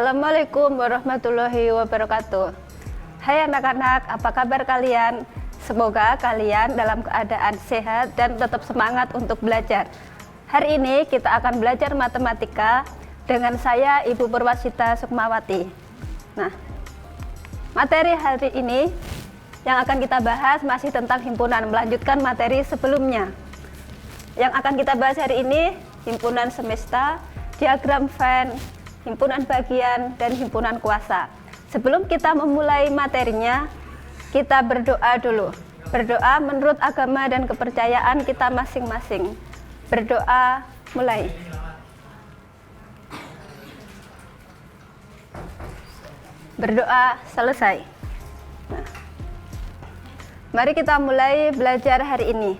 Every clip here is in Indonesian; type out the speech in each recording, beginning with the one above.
Assalamualaikum warahmatullahi wabarakatuh. Hai anak-anak, apa kabar kalian? Semoga kalian dalam keadaan sehat dan tetap semangat untuk belajar. Hari ini kita akan belajar matematika dengan saya Ibu Purwasita Sukmawati. Nah, materi hari ini yang akan kita bahas masih tentang himpunan, melanjutkan materi sebelumnya. Yang akan kita bahas hari ini himpunan semesta, diagram Venn, himpunan bagian, dan himpunan kuasa. Sebelum kita memulai materinya, kita berdoa dulu. Berdoa menurut agama dan kepercayaan kita masing-masing. Berdoa, mulai. Berdoa, selesai. Nah, mari kita mulai belajar hari ini.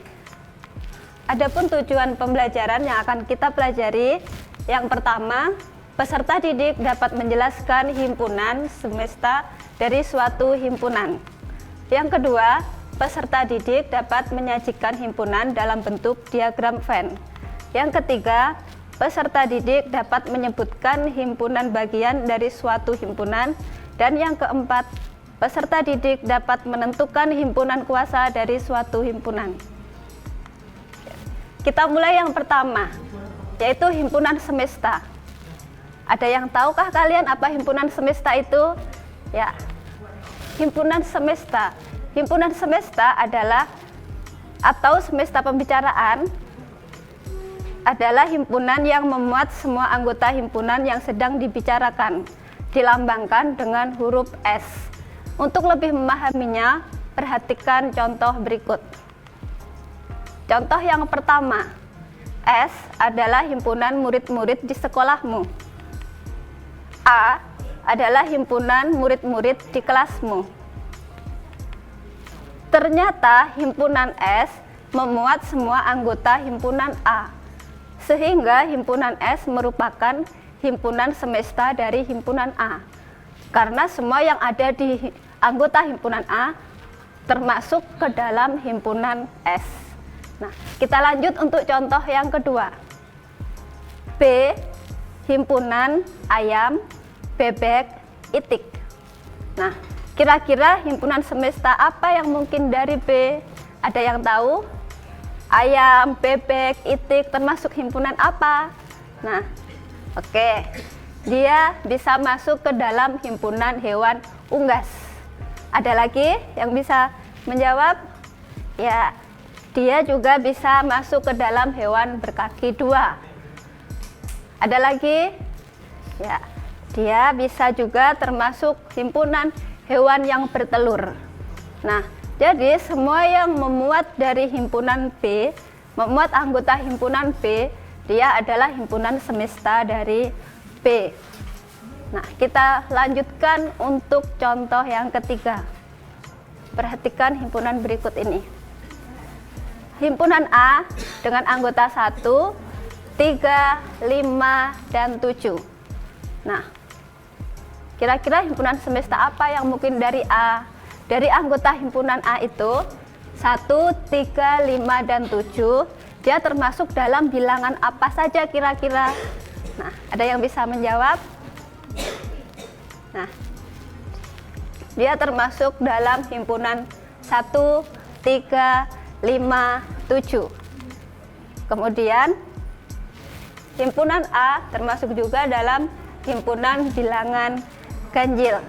Adapun tujuan pembelajaran yang akan kita pelajari, yang pertama, peserta didik dapat menjelaskan himpunan semesta dari suatu himpunan. Yang kedua, peserta didik dapat menyajikan himpunan dalam bentuk diagram Venn. Yang ketiga, peserta didik dapat menyebutkan himpunan bagian dari suatu himpunan. Dan yang keempat, peserta didik dapat menentukan himpunan kuasa dari suatu himpunan. Kita mulai yang pertama, yaitu himpunan semesta. Ada yang tahukah kalian apa himpunan semesta itu? Ya, himpunan semesta. Himpunan semesta adalah, atau semesta pembicaraan, adalah himpunan yang memuat semua anggota himpunan yang sedang dibicarakan, dilambangkan dengan huruf S. Untuk lebih memahaminya, perhatikan contoh berikut. Contoh yang pertama, S adalah himpunan murid-murid di sekolahmu. A adalah himpunan murid-murid di kelasmu. Ternyata himpunan S memuat semua anggota himpunan A, sehingga himpunan S merupakan himpunan semesta dari himpunan A. Karena semua yang ada di anggota himpunan A termasuk ke dalam himpunan S. Nah, kita lanjut untuk contoh yang kedua. B, himpunan ayam, bebek, itik. Nah, kira-kira himpunan semesta apa yang mungkin dari B? Ada yang tahu? Ayam, bebek, itik termasuk himpunan apa? Nah, oke. Dia bisa masuk ke dalam himpunan hewan unggas. Ada lagi yang bisa menjawab? Ya, dia juga bisa masuk ke dalam hewan berkaki dua. Ada lagi? Ya, dia bisa juga termasuk himpunan hewan yang bertelur. Nah, jadi semua yang memuat dari himpunan B, memuat anggota himpunan B, dia adalah himpunan semesta dari B. Nah, kita lanjutkan untuk contoh yang ketiga. Perhatikan himpunan berikut ini. Himpunan A dengan anggota 1, 3, 5, dan 7. Nah, kira-kira himpunan semesta apa yang mungkin dari A? Dari anggota himpunan A itu 1, 3, 5, dan 7, dia termasuk dalam bilangan apa saja kira-kira? Nah, ada yang bisa menjawab? Nah, dia termasuk dalam himpunan 1, 3, 5, 7. Kemudian himpunan A termasuk juga dalam himpunan bilangan ganjil.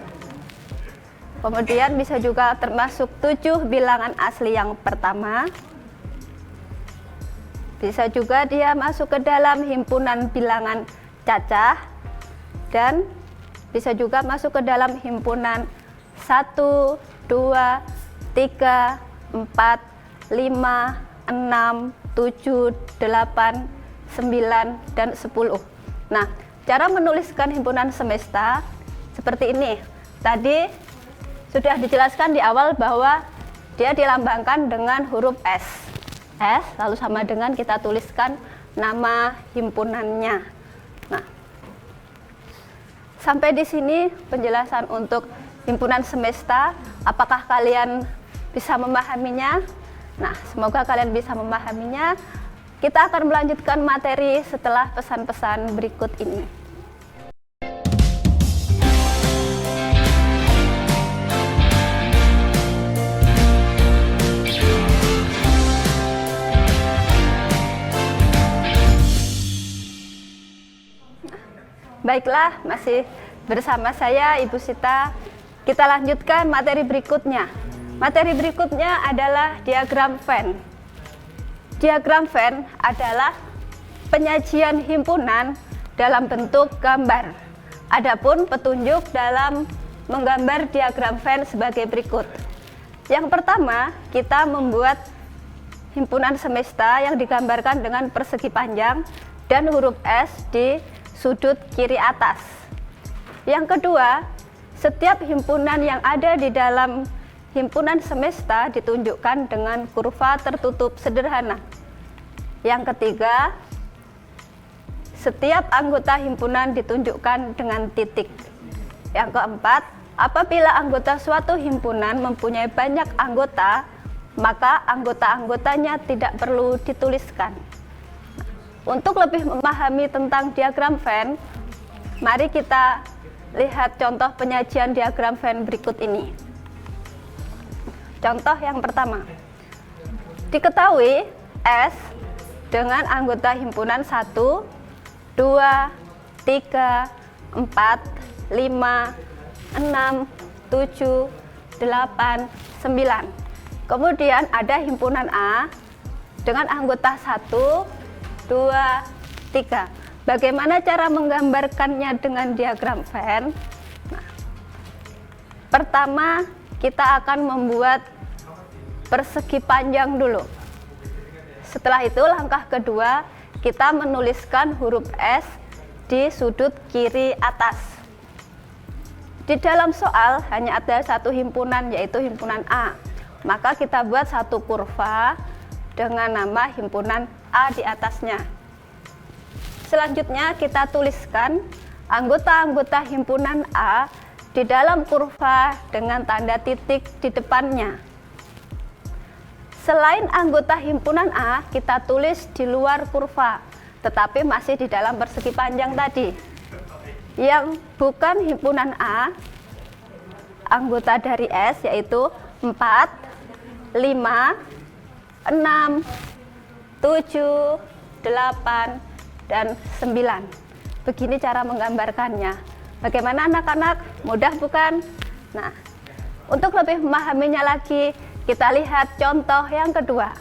Kemudian bisa juga termasuk 7 bilangan asli yang pertama. Bisa juga dia masuk ke dalam himpunan bilangan cacah. Dan bisa juga masuk ke dalam himpunan 1, 2, 3, 4, 5, 6, 7, 8, 9, dan 10. Nah, cara menuliskan himpunan semesta seperti ini. Tadi sudah dijelaskan di awal bahwa dia dilambangkan dengan huruf S. S lalu sama dengan kita tuliskan nama himpunannya. Nah, sampai di sini penjelasan untuk himpunan semesta. Apakah kalian bisa memahaminya? Nah, semoga kalian bisa memahaminya. Kita akan melanjutkan materi setelah pesan-pesan berikut ini. Baiklah, masih bersama saya Ibu Sita. Kita lanjutkan materi berikutnya. Materi berikutnya adalah diagram Venn. Diagram Venn adalah penyajian himpunan dalam bentuk gambar. Adapun petunjuk dalam menggambar diagram Venn sebagai berikut. Yang pertama, kita membuat himpunan semesta yang digambarkan dengan persegi panjang dan huruf S di sudut kiri atas. Yang kedua, setiap himpunan yang ada di dalam himpunan semesta ditunjukkan dengan kurva tertutup sederhana. Yang ketiga, setiap anggota himpunan ditunjukkan dengan titik. Yang keempat, apabila anggota suatu himpunan mempunyai banyak anggota, maka anggota-anggotanya tidak perlu dituliskan. Untuk lebih memahami tentang diagram Venn, mari kita lihat contoh penyajian diagram Venn berikut ini. Contoh yang pertama, diketahui S dengan anggota himpunan 1, 2, 3, 4, 5, 6, 7, 8, 9. Kemudian ada himpunan A dengan anggota 1, 2, 3. Bagaimana cara menggambarkannya dengan diagram Venn? Nah, pertama, kita akan membuat persegi panjang dulu. Setelah itu, langkah kedua, kita menuliskan huruf S di sudut kiri atas. Di dalam soal hanya ada satu himpunan, yaitu himpunan A. Maka kita buat satu kurva dengan nama himpunan A di atasnya. Selanjutnya kita tuliskan anggota-anggota himpunan A di dalam kurva dengan tanda titik di depannya. Selain anggota himpunan A, kita tulis di luar kurva, tetapi masih di dalam persegi panjang tadi. Yang bukan himpunan A, anggota dari S yaitu 4, 5, 6, 7, 8, dan 9. Begini cara menggambarkannya. Bagaimana anak-anak? Mudah bukan? Nah, untuk lebih memahaminya lagi, kita lihat contoh yang kedua.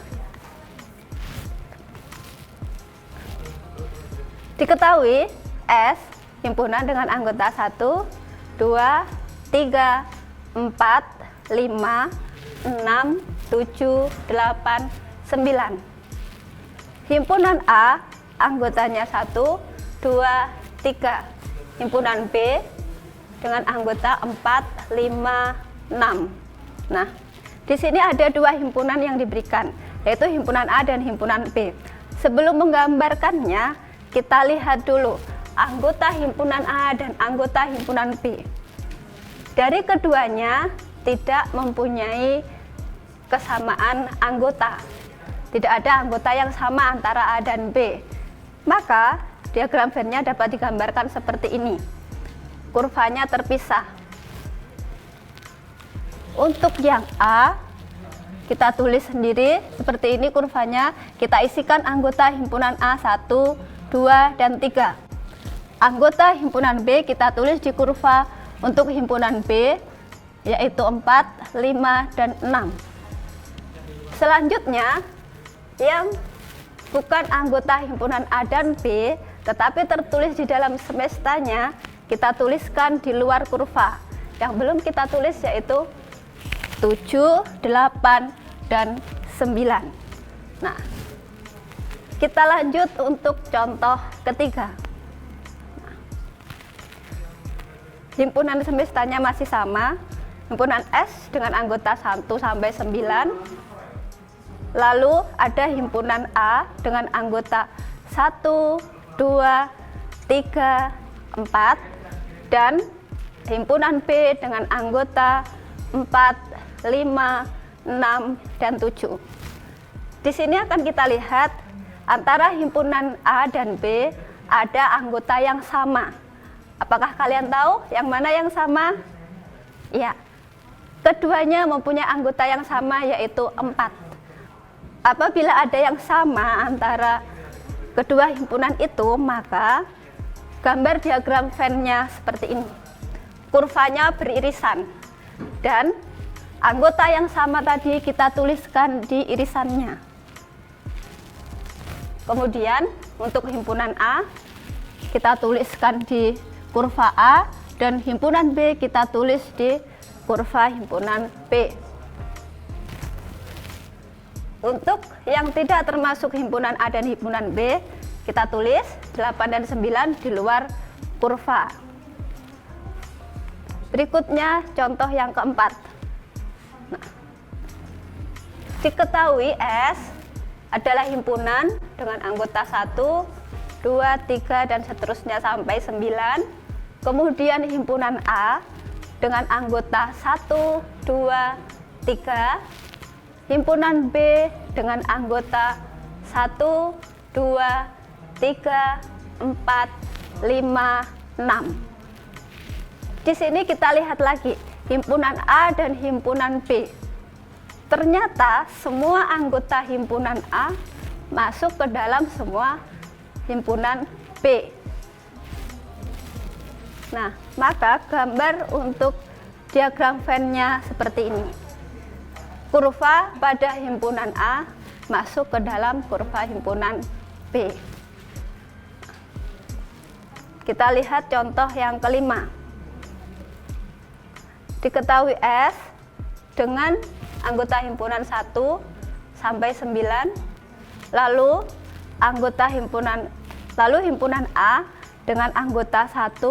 Diketahui S himpunan dengan anggota 1, 2, 3, 4, 5, 6, 7, 8, 9. Himpunan A anggotanya 1, 2, 3. Himpunan B dengan anggota 4, 5, 6. Nah, di sini ada dua himpunan yang diberikan, yaitu himpunan A dan himpunan B. Sebelum menggambarkannya, kita lihat dulu anggota himpunan A dan anggota himpunan B. Dari keduanya tidak mempunyai kesamaan anggota. Tidak ada anggota yang sama antara A dan B. Maka diagram Venn-nya dapat digambarkan seperti ini. Kurvanya terpisah. Untuk yang A, kita tulis sendiri seperti ini kurvanya. Kita isikan anggota himpunan A 1, 2, dan 3. Anggota himpunan B kita tulis di kurva untuk himpunan B, yaitu 4, 5, dan 6. Selanjutnya, yang bukan anggota himpunan A dan B, tetapi tertulis di dalam semestanya, kita tuliskan di luar kurva. Yang belum kita tulis yaitu 7, 8, dan 9. Nah, kita lanjut untuk contoh ketiga. Nah, himpunan semestanya masih sama, himpunan S dengan anggota 1 sampai 9. Lalu ada himpunan A dengan anggota 1, 2, 3, 4, dan himpunan B dengan anggota 4, 5, 6, dan 7. Di sini akan kita lihat antara himpunan A dan B ada anggota yang sama. Apakah kalian tahu yang mana yang sama? Ya, keduanya mempunyai anggota yang sama, yaitu 4. Apabila ada yang sama antara kedua himpunan itu, maka gambar diagram Venn-nya seperti ini. Kurvanya beririsan dan anggota yang sama tadi kita tuliskan di irisannya. Kemudian untuk himpunan A kita tuliskan di kurva A dan himpunan B kita tulis di kurva himpunan B. Untuk yang tidak termasuk himpunan A dan himpunan B, kita tulis 8 dan 9 di luar kurva. Berikutnya contoh yang keempat. Nah, diketahui S adalah himpunan dengan anggota 1, 2, 3 dan seterusnya sampai 9. Kemudian himpunan A dengan anggota 1, 2, 3. Himpunan B dengan anggota 1, 2, 3, 4, 5, 6. Di sini kita lihat lagi himpunan A dan himpunan B. Ternyata semua anggota himpunan A masuk ke dalam semua himpunan B. Nah, maka gambar untuk diagram Venn-nya seperti ini. Kurva pada himpunan A masuk ke dalam kurva himpunan B. Kita lihat contoh yang kelima. Diketahui S dengan anggota himpunan 1 sampai 9, lalu himpunan A dengan anggota 1,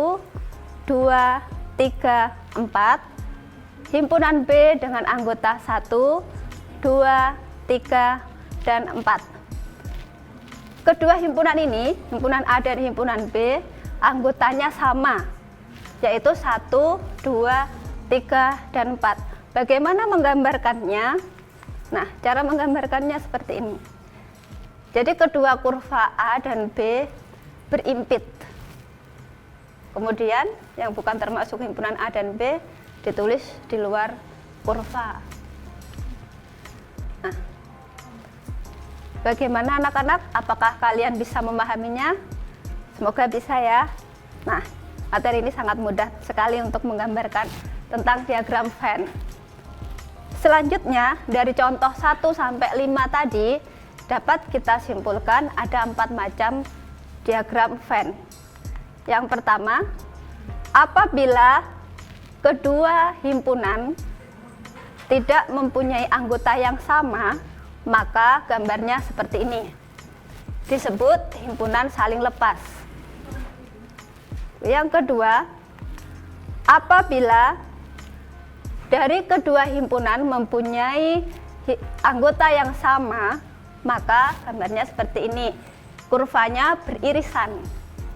2, 3, 4. Himpunan B dengan anggota 1, 2, 3, dan 4. Kedua himpunan ini, himpunan A dan himpunan B, anggotanya sama, yaitu 1, 2, 3, dan 4. Bagaimana menggambarkannya? Nah, cara menggambarkannya seperti ini. Jadi kedua kurva A dan B berimpit. Kemudian yang bukan termasuk himpunan A dan B ditulis di luar kurva. Nah, bagaimana anak-anak? Apakah kalian bisa memahaminya? Semoga bisa ya. Nah, materi ini sangat mudah sekali untuk menggambarkan tentang diagram Venn. Selanjutnya, dari contoh 1 sampai 5 tadi, dapat kita simpulkan ada 4 macam diagram Venn. Yang pertama, apabila kedua himpunan tidak mempunyai anggota yang sama, maka gambarnya seperti ini. Disebut himpunan saling lepas. Yang kedua, apabila dari kedua himpunan mempunyai anggota yang sama, maka gambarnya seperti ini. Kurvanya beririsan.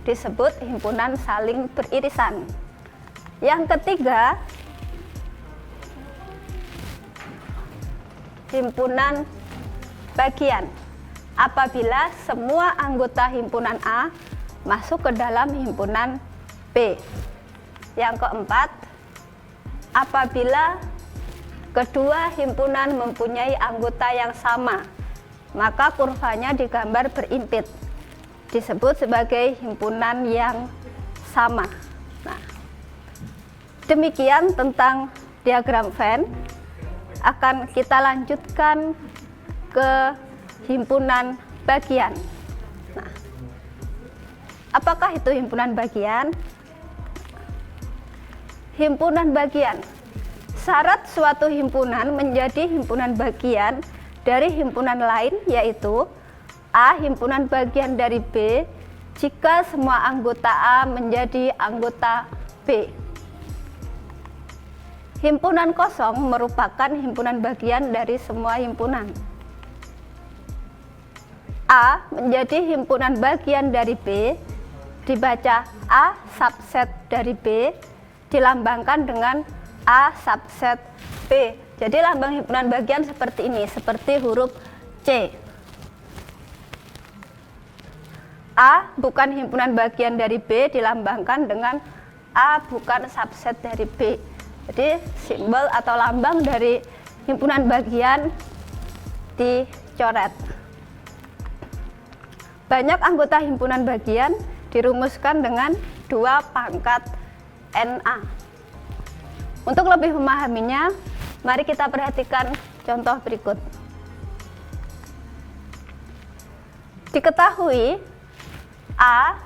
Disebut himpunan saling beririsan. Yang ketiga, himpunan bagian. Apabila semua anggota himpunan A masuk ke dalam himpunan B. Yang keempat, apabila kedua himpunan mempunyai anggota yang sama, maka kurvanya digambar berimpit. Disebut sebagai himpunan yang sama. Nah, demikian tentang diagram Venn. Akan kita lanjutkan ke himpunan bagian. Nah, apakah itu himpunan bagian? Himpunan bagian. Syarat suatu himpunan menjadi himpunan bagian dari himpunan lain yaitu A himpunan bagian dari B jika semua anggota A menjadi anggota B. Himpunan kosong merupakan himpunan bagian dari semua himpunan. A menjadi himpunan bagian dari B, dibaca A subset dari B, dilambangkan dengan A subset B. Jadi lambang himpunan bagian seperti ini, seperti huruf C. A bukan himpunan bagian dari B dilambangkan dengan A bukan subset dari B. Jadi simbol atau lambang dari himpunan bagian dicoret. Banyak anggota himpunan bagian dirumuskan dengan 2 pangkat Na. Untuk lebih memahaminya, mari kita perhatikan contoh berikut. Diketahui A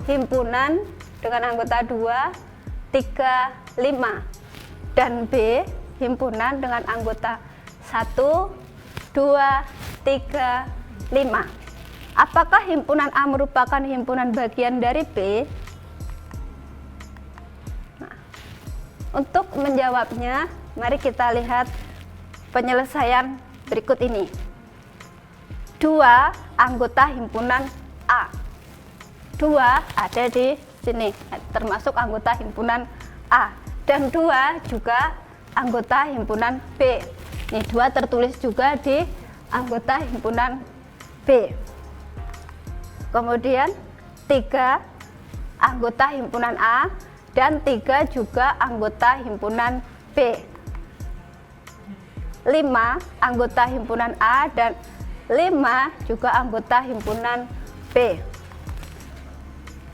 himpunan dengan anggota 2, 3, 5 dan B himpunan dengan anggota 1, 2, 3, 5. Apakah himpunan A merupakan himpunan bagian dari B? Nah, untuk menjawabnya, mari kita lihat penyelesaian berikut ini. 2 anggota himpunan A. 2 ada di sini, termasuk anggota himpunan A. Dan 2 juga anggota himpunan B. Ini 2 tertulis juga di anggota himpunan B. Kemudian 3 anggota himpunan A dan 3 juga anggota himpunan B. 5 anggota himpunan A dan 5 juga anggota himpunan B.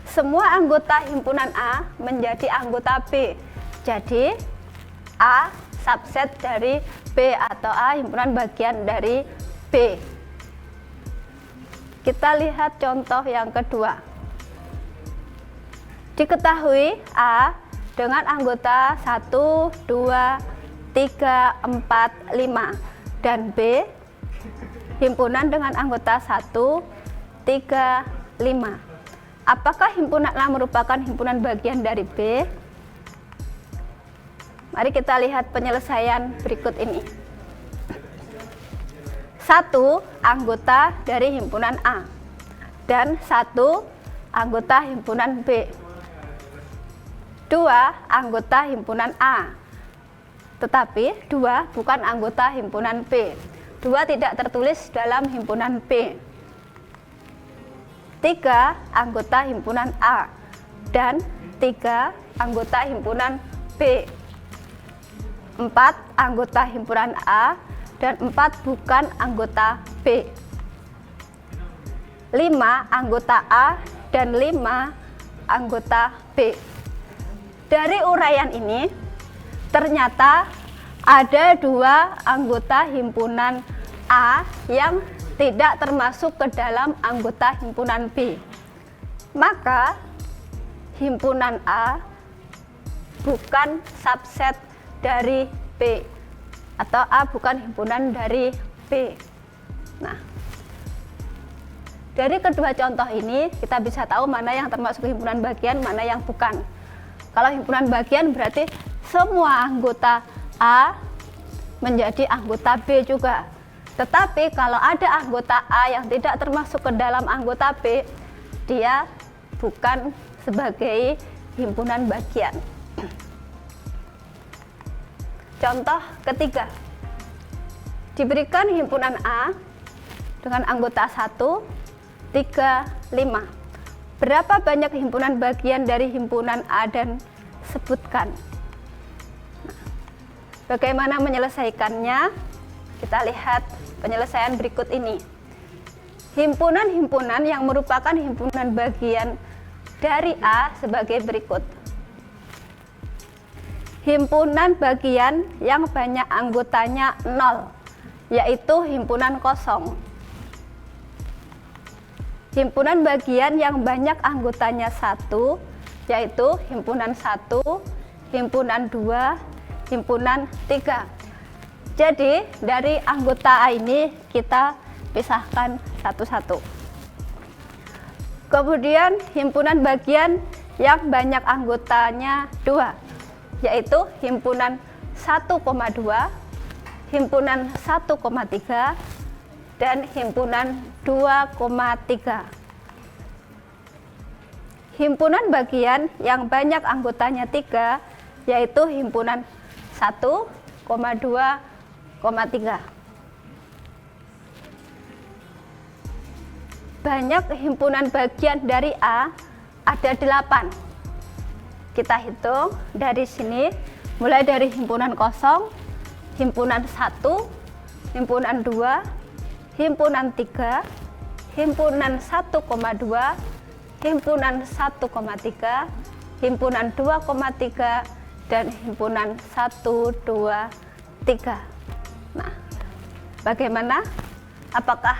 Semua anggota himpunan A menjadi anggota B. Jadi A subset dari B atau A himpunan bagian dari B. Kita lihat contoh yang kedua. Diketahui A dengan anggota 1, 2, 3, 4, 5 dan B himpunan dengan anggota 1, 3, 5. Apakah himpunan A merupakan himpunan bagian dari B? Mari kita lihat penyelesaian berikut ini. 1 anggota dari himpunan A dan 1 anggota himpunan B. 2 anggota himpunan A, tetapi 2 bukan anggota himpunan B. 2 tidak tertulis dalam himpunan B. 3 anggota himpunan A dan 3 anggota himpunan B. 4 anggota himpunan A dan 4 bukan anggota B. 5 anggota A dan 5 anggota B. Dari uraian ini ternyata ada 2 anggota himpunan A yang tidak termasuk ke dalam anggota himpunan B. Maka himpunan A bukan subset dari B atau A bukan himpunan dari B. Nah, dari kedua contoh ini kita bisa tahu mana yang termasuk himpunan bagian, mana yang bukan. Kalau himpunan bagian berarti semua anggota A menjadi anggota B juga. Tetapi kalau ada anggota A yang tidak termasuk ke dalam anggota B, dia bukan sebagai himpunan bagian. Contoh ketiga, diberikan himpunan A dengan anggota 1, 3, 5. Berapa banyak himpunan bagian dari himpunan A dan sebutkan. Bagaimana menyelesaikannya? Kita lihat penyelesaian berikut ini. Himpunan-himpunan yang merupakan himpunan bagian dari A sebagai berikut. Himpunan bagian yang banyak anggotanya 0, yaitu himpunan kosong. Himpunan bagian yang banyak anggotanya 1, yaitu himpunan 1, himpunan 2, himpunan 3. Jadi dari anggota A ini kita pisahkan satu-satu. Kemudian himpunan bagian yang banyak anggotanya 2, yaitu himpunan 1,2, himpunan 1,3, dan himpunan 2,3. Himpunan bagian yang banyak anggotanya 3, yaitu himpunan 1,2,3. Banyak himpunan bagian dari A ada 8. Kita hitung dari sini, mulai dari himpunan kosong, himpunan 1, himpunan 2, himpunan 3, himpunan 1,2, himpunan 1,3, himpunan 2,3, dan himpunan 1, 2, 3. Nah, bagaimana? Apakah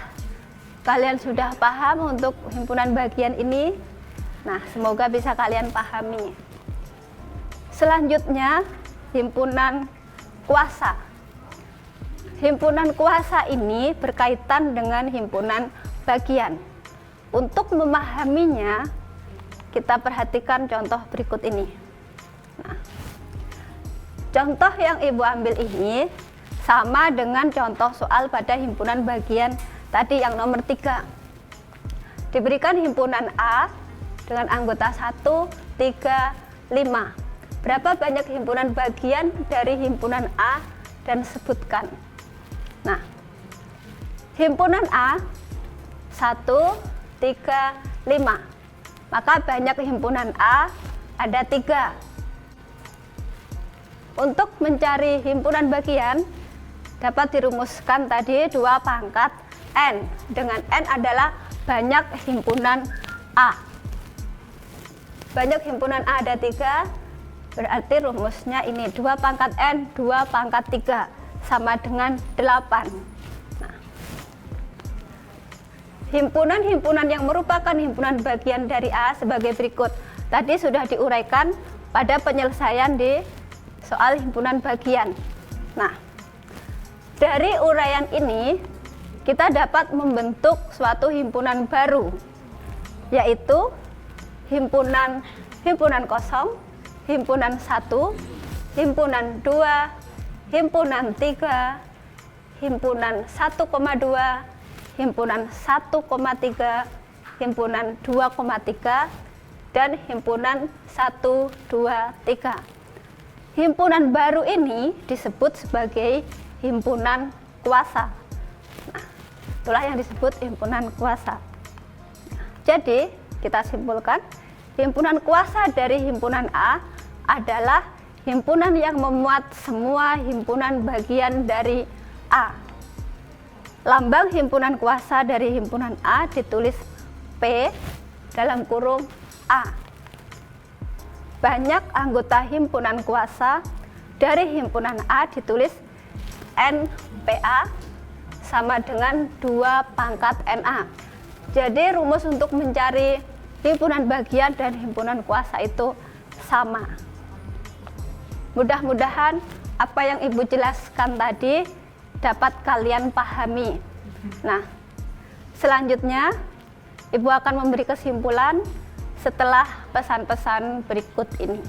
kalian sudah paham untuk himpunan bagian ini? Nah, semoga bisa kalian pahami. Selanjutnya, himpunan kuasa. Himpunan kuasa ini berkaitan dengan himpunan bagian. Untuk memahaminya, kita perhatikan contoh berikut ini. Nah, contoh yang Ibu ambil ini sama dengan contoh soal pada himpunan bagian tadi yang nomor 3. Diberikan himpunan A dengan anggota 1, 3, 5. Berapa banyak himpunan bagian dari himpunan A dan sebutkan. Nah, himpunan A 1, 3, 5. Maka banyak himpunan A ada 3. Untuk mencari himpunan bagian dapat dirumuskan tadi 2 pangkat N, dengan N adalah banyak himpunan A. Banyak himpunan A ada 3, berarti rumusnya ini 2 pangkat N, 2 pangkat 3 sama dengan 8. Himpunan-himpunan yang merupakan himpunan bagian dari A sebagai berikut. Tadi sudah diuraikan pada penyelesaian di soal himpunan bagian. Nah, dari uraian ini kita dapat membentuk suatu himpunan baru, yaitu himpunan kosong, himpunan 1, himpunan 2, himpunan 3, himpunan 1,2, himpunan 1,3, himpunan 2,3, dan himpunan 1, 2, 3. Himpunan baru ini disebut sebagai himpunan kuasa. Nah, itulah yang disebut himpunan kuasa. Jadi, kita simpulkan, himpunan kuasa dari himpunan A adalah himpunan yang memuat semua himpunan bagian dari A. Lambang himpunan kuasa dari himpunan A ditulis P dalam kurung A. Banyak anggota himpunan kuasa dari himpunan A ditulis NPA sama dengan 2 pangkat NA. Jadi rumus untuk mencari himpunan bagian dan himpunan kuasa itu sama. Mudah-mudahan apa yang Ibu jelaskan tadi dapat kalian pahami. Nah, selanjutnya Ibu akan memberi kesimpulan setelah pesan-pesan berikut ini.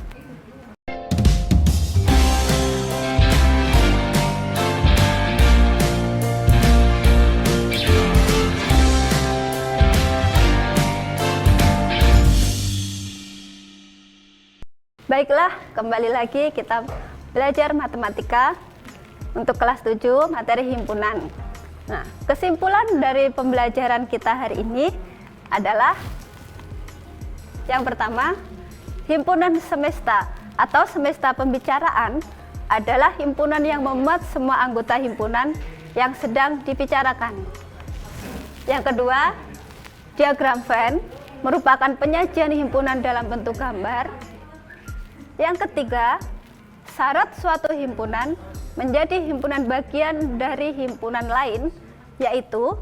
Baiklah, kembali lagi kita belajar matematika untuk kelas 7 materi himpunan. Nah, kesimpulan dari pembelajaran kita hari ini adalah yang pertama, himpunan semesta atau semesta pembicaraan adalah himpunan yang memuat semua anggota himpunan yang sedang dibicarakan. Yang kedua, diagram Venn merupakan penyajian himpunan dalam bentuk gambar. Yang ketiga, syarat suatu himpunan menjadi himpunan bagian dari himpunan lain, yaitu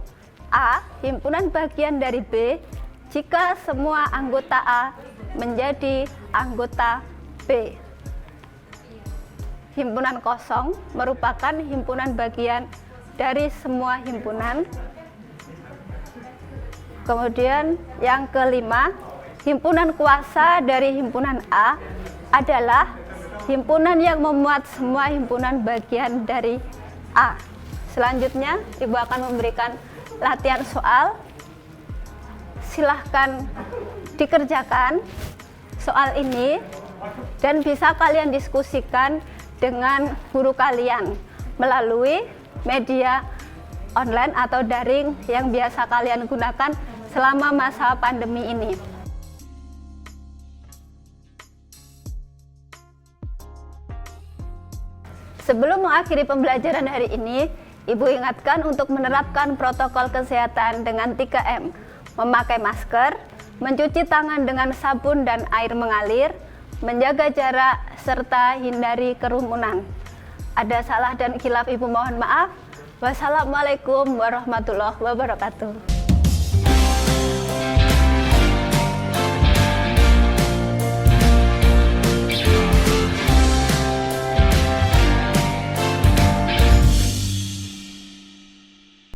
A. Himpunan bagian dari B jika semua anggota A menjadi anggota B. Himpunan kosong merupakan himpunan bagian dari semua himpunan. Kemudian yang kelima, himpunan kuasa dari himpunan A adalah himpunan yang memuat semua himpunan bagian dari A. Selanjutnya, Ibu akan memberikan latihan soal. Silahkan dikerjakan soal ini dan bisa kalian diskusikan dengan guru kalian melalui media online atau daring yang biasa kalian gunakan selama masa pandemi ini. Sebelum mengakhiri pembelajaran hari ini, Ibu ingatkan untuk menerapkan protokol kesehatan dengan 3M, memakai masker, mencuci tangan dengan sabun dan air mengalir, menjaga jarak, serta hindari kerumunan. Ada salah dan khilaf Ibu mohon maaf. Wassalamualaikum warahmatullahi wabarakatuh.